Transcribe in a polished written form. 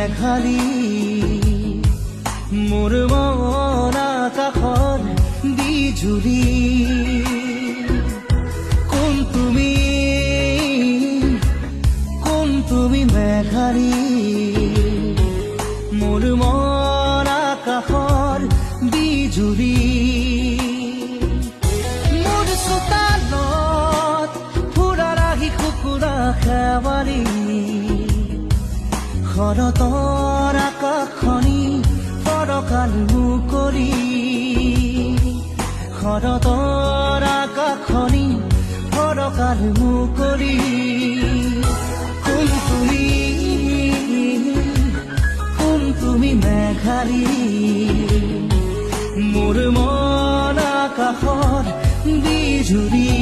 মেঘালী মোৰ মন আকাশত বিজুলী কোন তুমি মেঘালী মোৰ মন আকাশৰ বিজুলী মোৰ চোতালত ফুৰাৰ আহি কুকুৰা খেৱালী শৰতৰ আকাশখনি ফৰকাল মুকলি শৰতৰ আকাশখনি ফৰকাল মুকলি কোন তুমি মেঘালী মোৰ মন আকাশত বিজুলী